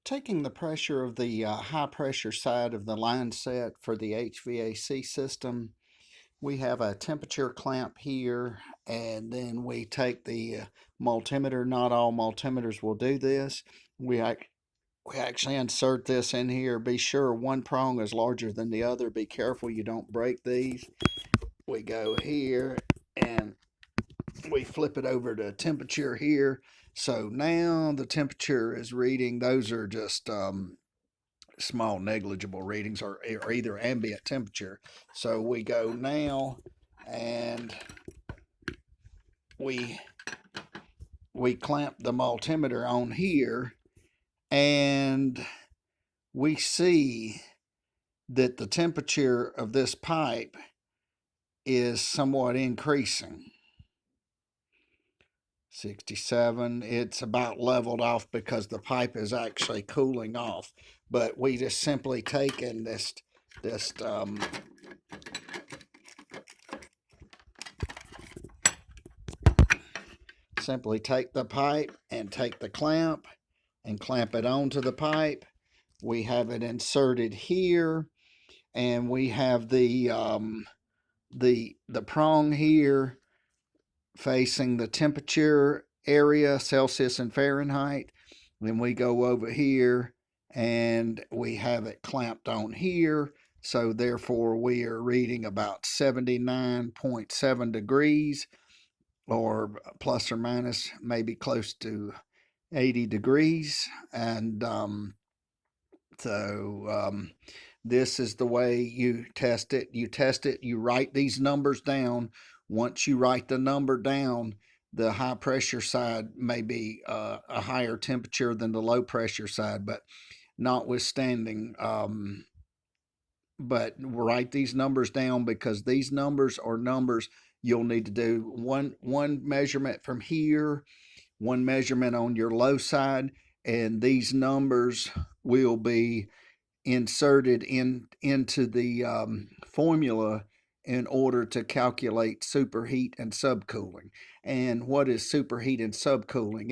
Taking the pressure of the high pressure side of the line set for the HVAC system, we have a temperature clamp here, and then we take the multimeter. Not all multimeters will do this. We, ac- we actually insert this in here. Be sure one prong is larger than the other. Be careful you don't break these. We go here and we flip it over to temperature here. So now the temperature is reading, those are just small negligible readings, or either ambient temperature. So we go now and we we clamp the multimeter on here, and we see that the temperature of this pipe is somewhat increasing. 67, it's about leveled off because the pipe is actually cooling off. But we just simply taken this simply take the pipe and take the clamp and clamp it onto the pipe. We have it inserted here, and we have the prong here facing the temperature area, Celsius and Fahrenheit. Then we go over here and we have it clamped on here. So therefore we are reading about 79.7 degrees, or plus or minus maybe close to 80 degrees. And so this is the way you test it. You write these numbers down. Once you write the number down, the high pressure side may be a higher temperature than the low pressure side, but notwithstanding, but write these numbers down, because these numbers are numbers you'll need to do one measurement from here, one measurement on your low side, and these numbers will be inserted into the formula in order to calculate superheat and subcooling. And what is superheat and subcooling?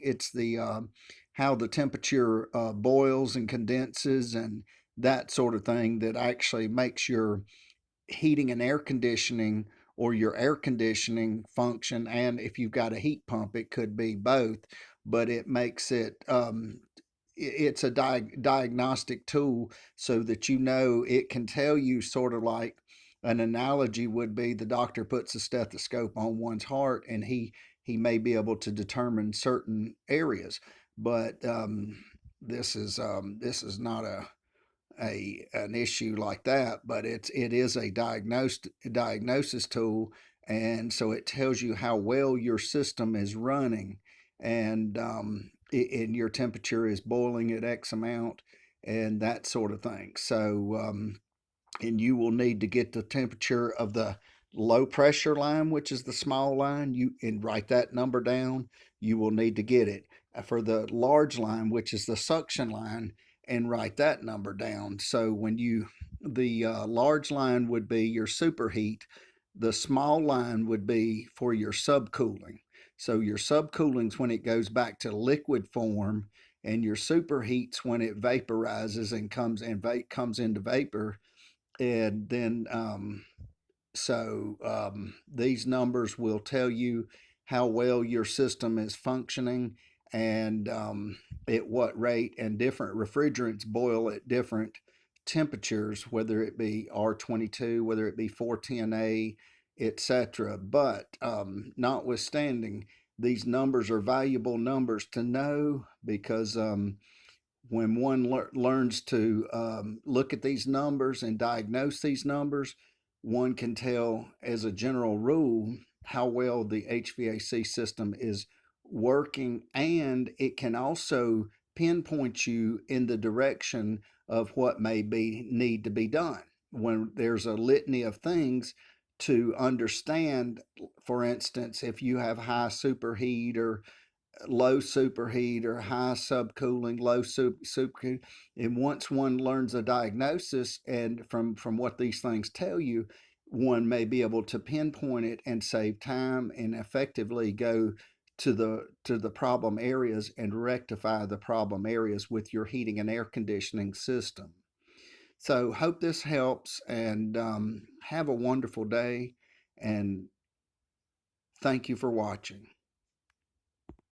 It's the how the temperature boils and condenses and that sort of thing that actually makes your heating and air conditioning, or your air conditioning function. And if you've got a heat pump, it could be both, but it makes it it's a diagnostic tool, so that you know, it can tell you, sort of like an analogy would be the doctor puts a stethoscope on one's heart, and he may be able to determine certain areas. But this is not a an issue like that, but it is a diagnosis tool, and so it tells you how well your system is running, and and your temperature is boiling at X amount, and that sort of thing. So and you will need to get the temperature of the low pressure line, which is the small line, you and write that number down. You will need to get it for the large line, which is the suction line, and write that number down. So when you the large line would be your superheat, the small line would be for your subcooling. So your subcooling's when it goes back to liquid form, and your superheat's when it vaporizes and comes into vapor. And then these numbers will tell you how well your system is functioning, and at what rate, and different refrigerants boil at different temperatures, whether it be R22, whether it be 410A, etc. But notwithstanding, these numbers are valuable numbers to know, because when one learns to look at these numbers and diagnose these numbers, one can tell, as a general rule, how well the HVAC system is working, and it can also pinpoint you in the direction of what may be need to be done. When there's a litany of things to understand, for instance, if you have high superheat, or low superheat, or high subcooling, low superheat. And once one learns a diagnosis, and from what these things tell you, one may be able to pinpoint it and save time, and effectively go to the problem areas and rectify the problem areas with your heating and air conditioning system. So hope this helps, and have a wonderful day, and thank you for watching.